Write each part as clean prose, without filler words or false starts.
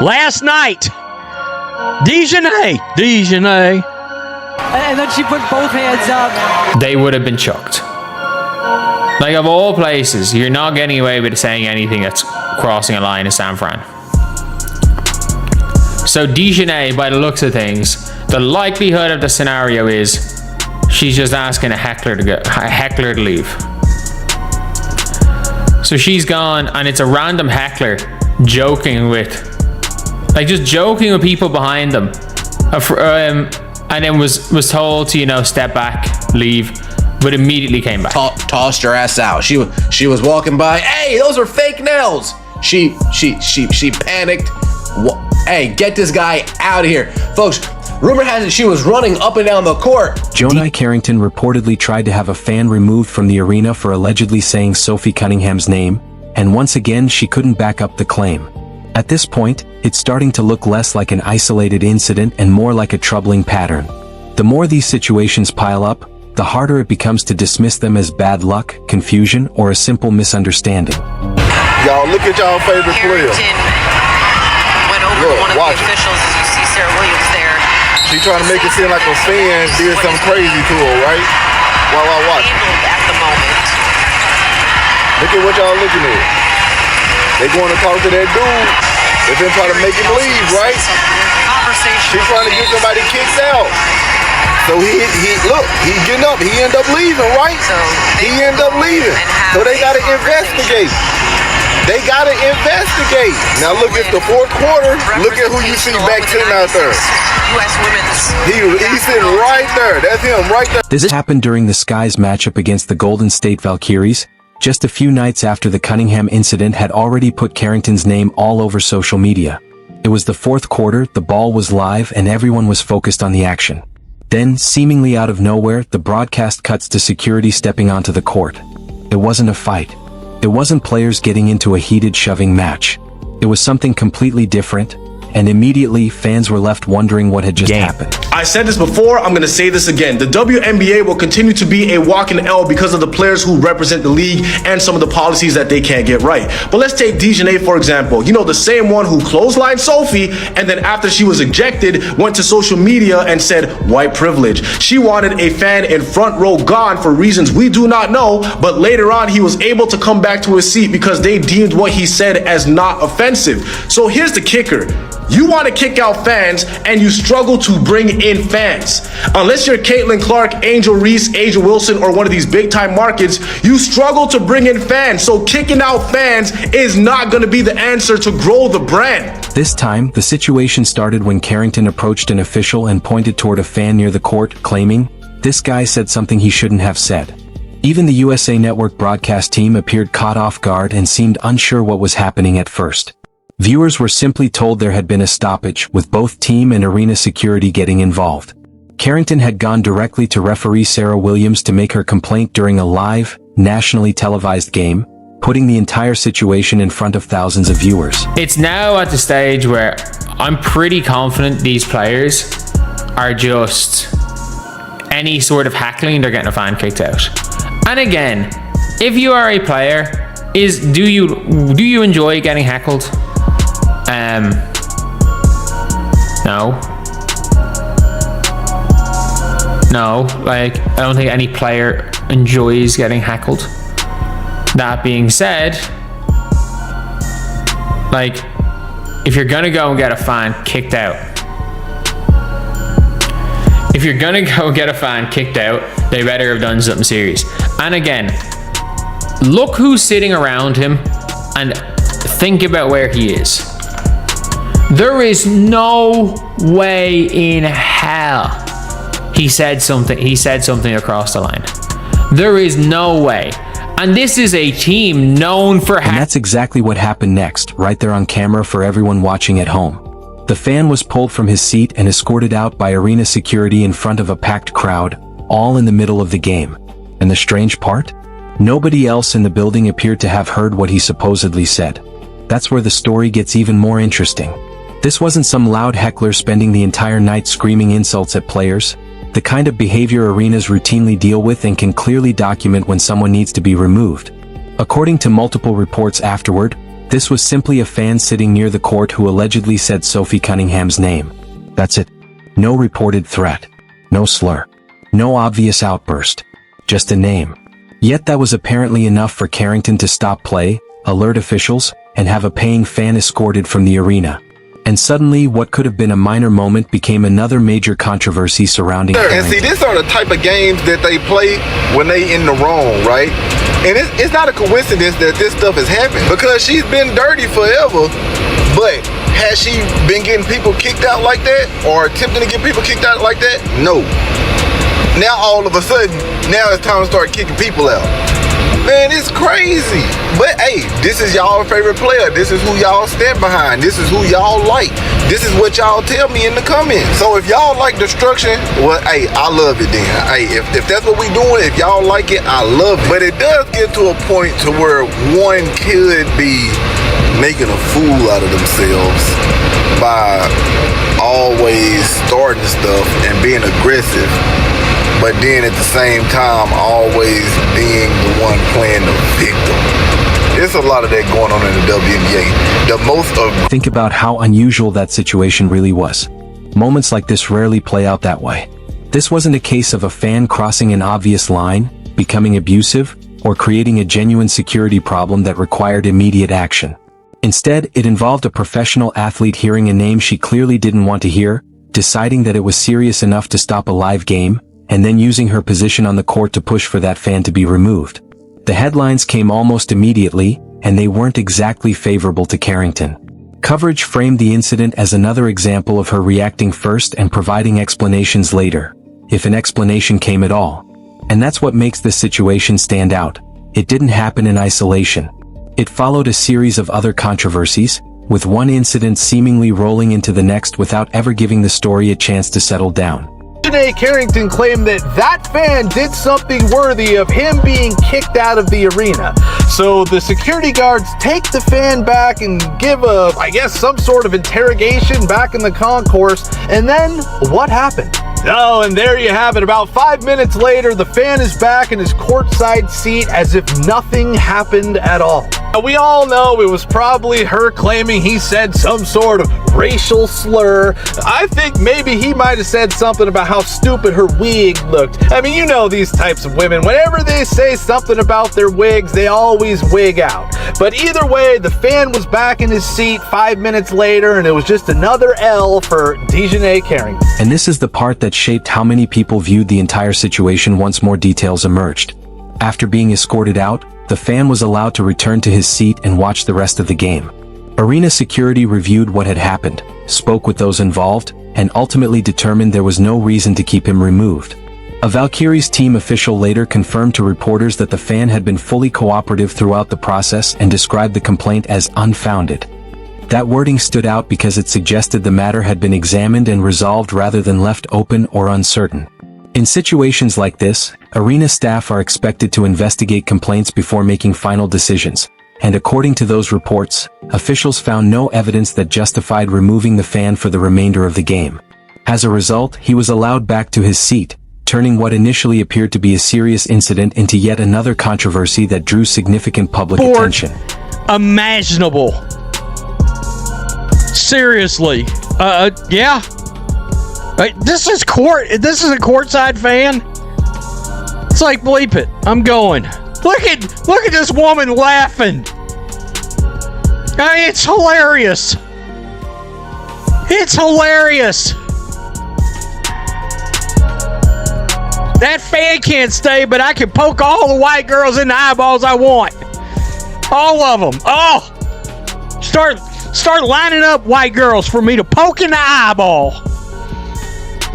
Last night, DiJonai. And then she put both hands up. They would have been chucked. Like, of all places, you're not getting away with saying anything that's crossing a line in San Fran. So DiJonai, by the looks of things, the likelihood of the scenario is she's just asking a heckler to leave. So she's gone, and it's a random heckler joking with people behind them, and then was told to, you know, step back, leave, but immediately came back. Tossed her ass out. She was walking by. Hey, those are fake nails. She panicked. Hey, get this guy out of here, folks. Rumor has it she was running up and down the court. DiJonai Carrington reportedly tried to have a fan removed from the arena for allegedly saying Sophie Cunningham's name, and once again she couldn't back up the claim. At this point, it's starting to look less like an isolated incident and more like a troubling pattern. The more these situations pile up, the harder it becomes to dismiss them as bad luck, confusion, or a simple misunderstanding. Y'all, look at y'all favorite player. Went over to one of the officials, as you see Sarah Williams there. She trying to make it seem like a fan did something crazy to her, right? While I watch. At the moment. Look at what y'all looking at. They going to talk to that dude. They been trying to make him leave, right? She's trying to get somebody kicked out. So he getting up. He end up leaving, right? He end up leaving. So they got to investigate. They got to investigate. Now look at the fourth quarter. Look at who you see back 10 out there. He's sitting right there. That's him right there. This happened during the Skies matchup against the Golden State Valkyries, just a few nights after the Cunningham incident had already put Carrington's name all over social media. It was the fourth quarter, the ball was live, and everyone was focused on the action. Then, seemingly out of nowhere, the broadcast cuts to security stepping onto the court. It wasn't a fight. It wasn't players getting into a heated shoving match. It was something completely different, and immediately fans were left wondering what had just happened. I said this before, I'm gonna say this again. The WNBA will continue to be a walking L because of the players who represent the league and some of the policies that they can't get right. But let's take DiJonai for example. You know, the same one who clotheslined Sophie, and then after she was ejected, went to social media and said white privilege. She wanted a fan in front row gone for reasons we do not know, but later on he was able to come back to his seat because they deemed what he said as not offensive. So here's the kicker. You want to kick out fans and you struggle to bring in fans. Unless you're Caitlin Clark, Angel Reese, Asia Wilson, or one of these big time markets, you struggle to bring in fans. So kicking out fans is not going to be the answer to grow the brand. This time, the situation started when Carrington approached an official and pointed toward a fan near the court, claiming, "This guy said something he shouldn't have said." Even the USA Network broadcast team appeared caught off guard and seemed unsure what was happening at first. Viewers were simply told there had been a stoppage, with both team and arena security getting involved. Carrington had gone directly to referee Sarah Williams to make her complaint during a live, nationally televised game, putting the entire situation in front of thousands of viewers. It's now at the stage where I'm pretty confident these players are just any sort of heckling, they're getting a fan kicked out. And again, if you are a player, do you enjoy getting heckled? No, like, I don't think any player enjoys getting heckled. That being said, like, if you're gonna go and get a fan kicked out, they better have done something serious. And again, look who's sitting around him and think about where he is. There is no way in hell he said something across the line. There is no way. And this is a team known for And that's exactly what happened next, right there on camera for everyone watching at home. The fan was pulled from his seat and escorted out by arena security in front of a packed crowd, all in the middle of the game. And the strange part? Nobody else in the building appeared to have heard what he supposedly said. That's where the story gets even more interesting. This wasn't some loud heckler spending the entire night screaming insults at players, the kind of behavior arenas routinely deal with and can clearly document when someone needs to be removed. According to multiple reports afterward, This was simply a fan sitting near the court who allegedly said Sophie Cunningham's name. That's it. No reported threat. No slur. No obvious outburst. Just a name. Yet that was apparently enough for Carrington to stop play, alert officials, and have a paying fan escorted from the arena. And suddenly, what could have been a minor moment became another major controversy surrounding Carrington. And see, these are the type of games that they play when they in the wrong, right? And it's not a coincidence that this stuff is happening, because she's been dirty forever, but has she been getting people kicked out like that, or attempting to get people kicked out like that? No. Now all of a sudden, now it's time to start kicking people out. Man, it's crazy. But hey, this is y'all favorite player. This is who y'all stand behind. This is who y'all like. This is what y'all tell me in the comments. So if y'all like destruction, well, hey, I love it then. Hey, if that's what we doing, if y'all like it, I love it. But it does get to a point to where one could be making a fool out of themselves by always starting stuff and being aggressive, but then at the same time always being the one playing the victim. There's a lot of that going on in the WNBA. Think about how unusual that situation really was. Moments like this rarely play out that way. This wasn't a case of a fan crossing an obvious line, becoming abusive, or creating a genuine security problem that required immediate action. Instead, it involved a professional athlete hearing a name she clearly didn't want to hear, deciding that it was serious enough to stop a live game, and then using her position on the court to push for that fan to be removed. The headlines came almost immediately, and they weren't exactly favorable to Carrington. Coverage framed the incident as another example of her reacting first and providing explanations later, if an explanation came at all. And that's what makes this situation stand out. It didn't happen in isolation. It followed a series of other controversies, with one incident seemingly rolling into the next without ever giving the story a chance to settle down. DiJonai Carrington claimed that fan did something worthy of him being kicked out of the arena. So the security guards take the fan back and give I guess some sort of interrogation back in the concourse. And then what happened? Oh, and there you have it. About 5 minutes later, the fan is back in his courtside seat as if nothing happened at all. Now, we all know it was probably her claiming he said some sort of racial slur. I think maybe he might have said something about how stupid her wig looked. I mean, you know these types of women. Whenever they say something about their wigs, they always wig out. But either way, the fan was back in his seat 5 minutes later, and it was just another L for DiJonai Carrington. And this is the part that shaped how many people viewed the entire situation once more details emerged. After being escorted out, the fan was allowed to return to his seat and watch the rest of the game. Arena security reviewed what had happened, spoke with those involved, and ultimately determined there was no reason to keep him removed. A Valkyries team official later confirmed to reporters that the fan had been fully cooperative throughout the process and described the complaint as unfounded. That wording stood out because it suggested the matter had been examined and resolved rather than left open or uncertain. In situations like this, arena staff are expected to investigate complaints before making final decisions, and according to those reports, officials found no evidence that justified removing the fan for the remainder of the game. As a result, he was allowed back to his seat, turning what initially appeared to be a serious incident into yet another controversy that drew significant public attention. Imaginable. Seriously. Yeah. This is a courtside fan. It's like, bleep it. I'm going. Look at this woman laughing. I mean, it's hilarious. It's hilarious. That fan can't stay, but I can poke all the white girls in the eyeballs I want. All of them. Oh, start lining up white girls for me to poke in the eyeball.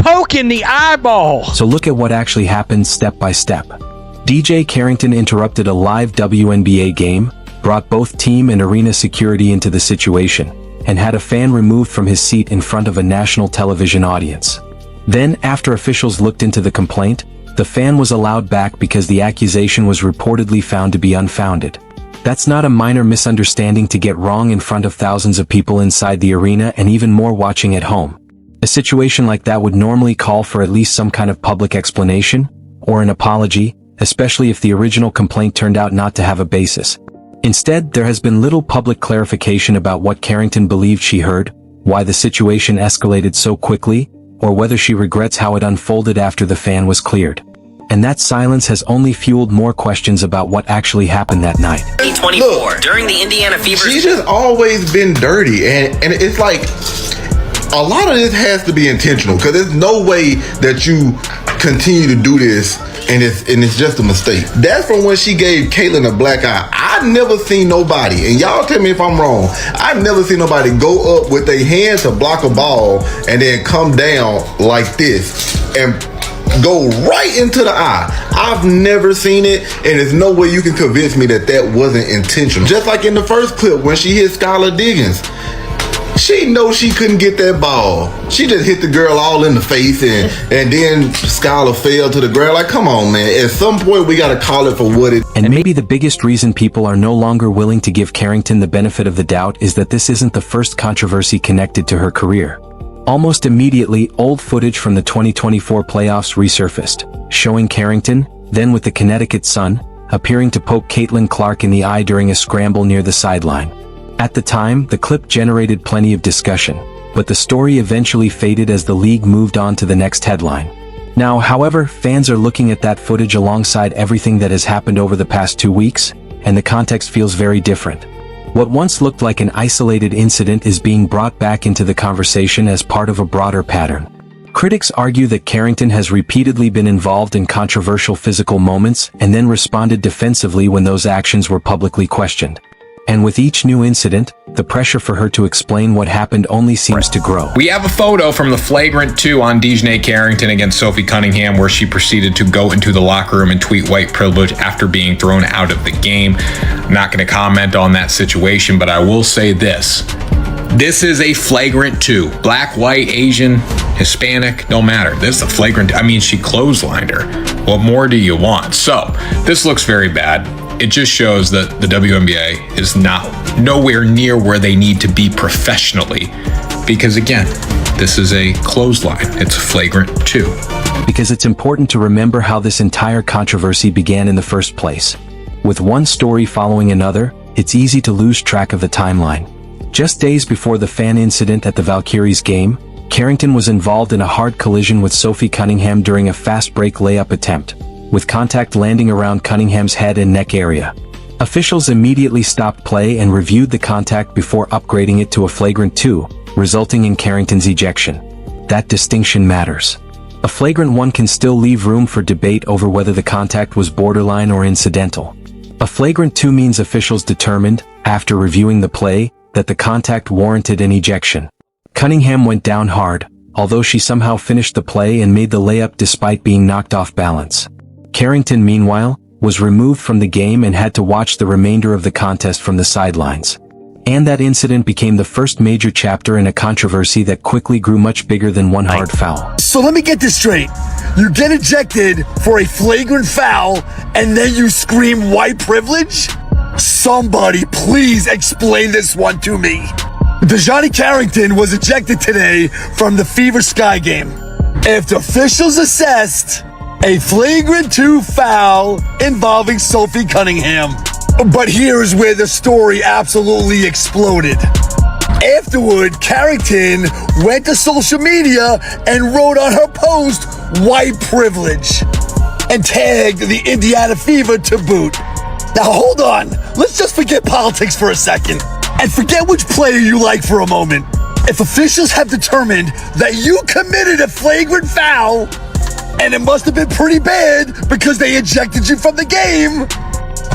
Poke in the eyeball. So look at what actually happened step by step. DiJonai Carrington interrupted a live WNBA game, brought both team and arena security into the situation, and had a fan removed from his seat in front of a national television audience. Then, after officials looked into the complaint, the fan was allowed back because the accusation was reportedly found to be unfounded. That's not a minor misunderstanding to get wrong in front of thousands of people inside the arena and even more watching at home. A situation like that would normally call for at least some kind of public explanation, or an apology, especially if the original complaint turned out not to have a basis. Instead, there has been little public clarification about what Carrington believed she heard, why the situation escalated so quickly, or whether she regrets how it unfolded after the fan was cleared. And that silence has only fueled more questions about what actually happened that night. 24 during the Indiana Fever. She's just always been dirty, and it's like a lot of this has to be intentional, because there's no way that you continue to do this and it's just a mistake. That's from when she gave Caitlyn a black eye. I never seen nobody, and y'all tell me if I'm wrong, I've never seen nobody go up with their hand to block a ball and then come down like this and go right into the eye. I've never seen it, and there's no way you can convince me that that wasn't intentional. Just like in the first clip when she hit Skylar Diggins. She knows she couldn't get that ball. She just hit the girl all in the face, and then Skylar fell to the ground. Like, come on, man. At some point, we got to call it for what it is. And maybe the biggest reason people are no longer willing to give Carrington the benefit of the doubt is that this isn't the first controversy connected to her career. Almost immediately, old footage from the 2024 playoffs resurfaced, showing Carrington, then with the Connecticut Sun, appearing to poke Caitlin Clark in the eye during a scramble near the sideline. At the time, the clip generated plenty of discussion, but the story eventually faded as the league moved on to the next headline. Now, however, fans are looking at that footage alongside everything that has happened over the past 2 weeks, and the context feels very different. What once looked like an isolated incident is being brought back into the conversation as part of a broader pattern. Critics argue that Carrington has repeatedly been involved in controversial physical moments and then responded defensively when those actions were publicly questioned. And with each new incident, the pressure for her to explain what happened only seems to grow. We have a photo from the Flagrant 2 on DiJonai Carrington against Sophie Cunningham, where she proceeded to go into the locker room and tweet white privilege after being thrown out of the game. I'm not going to comment on that situation, but I will say this. This is a Flagrant 2. Black, white, Asian, Hispanic, no matter. This is a Flagrant. I mean, she clotheslined her. What more do you want? So, this looks very bad. It just shows that the WNBA is nowhere near where they need to be professionally. Because again, this is a clothesline. It's a Flagrant 2. Because it's important to remember how this entire controversy began in the first place. With one story following another, it's easy to lose track of the timeline. Just days before the fan incident at the Valkyries game, Carrington was involved in a hard collision with Sophie Cunningham during a fast break layup attempt, with contact landing around Cunningham's head and neck area. Officials immediately stopped play and reviewed the contact before upgrading it to a Flagrant 2, resulting in Carrington's ejection. That distinction matters. A Flagrant 1 can still leave room for debate over whether the contact was borderline or incidental. A Flagrant 2 means officials determined, after reviewing the play, that the contact warranted an ejection. Cunningham went down hard, although she somehow finished the play and made the layup despite being knocked off balance. Carrington, meanwhile, was removed from the game and had to watch the remainder of the contest from the sidelines. And that incident became the first major chapter in a controversy that quickly grew much bigger than one hard foul. So let me get this straight. You get ejected for a flagrant foul, and then you scream white privilege? Somebody please explain this one to me. DiJonai Carrington was ejected today from the Fever Sky game after officials assessed a Flagrant 2 foul involving Sophie Cunningham. But here's where the story absolutely exploded. Afterward, Carrington went to social media and wrote on her post, "white privilege," and tagged the Indiana Fever to boot. Now hold on, let's just forget politics for a second, and forget which player you like for a moment. If officials have determined that you committed a flagrant foul, and it must have been pretty bad because they ejected you from the game,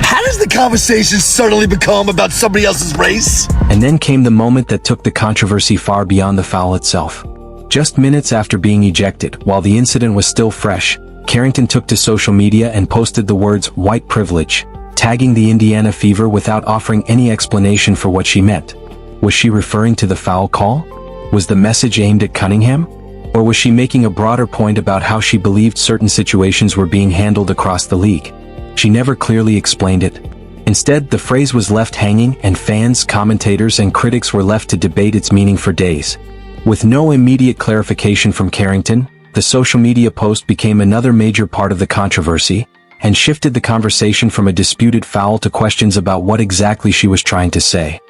how does the conversation suddenly become about somebody else's race? And then came the moment that took the controversy far beyond the foul itself. Just minutes after being ejected, while the incident was still fresh, Carrington took to social media and posted the words "white privilege," tagging the Indiana Fever without offering any explanation for what she meant. Was she referring to the foul call? Was the message aimed at Cunningham? Or was she making a broader point about how she believed certain situations were being handled across the league? She never clearly explained it. Instead, the phrase was left hanging, and fans, commentators, and critics were left to debate its meaning for days. With no immediate clarification from Carrington, the social media post became another major part of the controversy, and shifted the conversation from a disputed foul to questions about what exactly she was trying to say.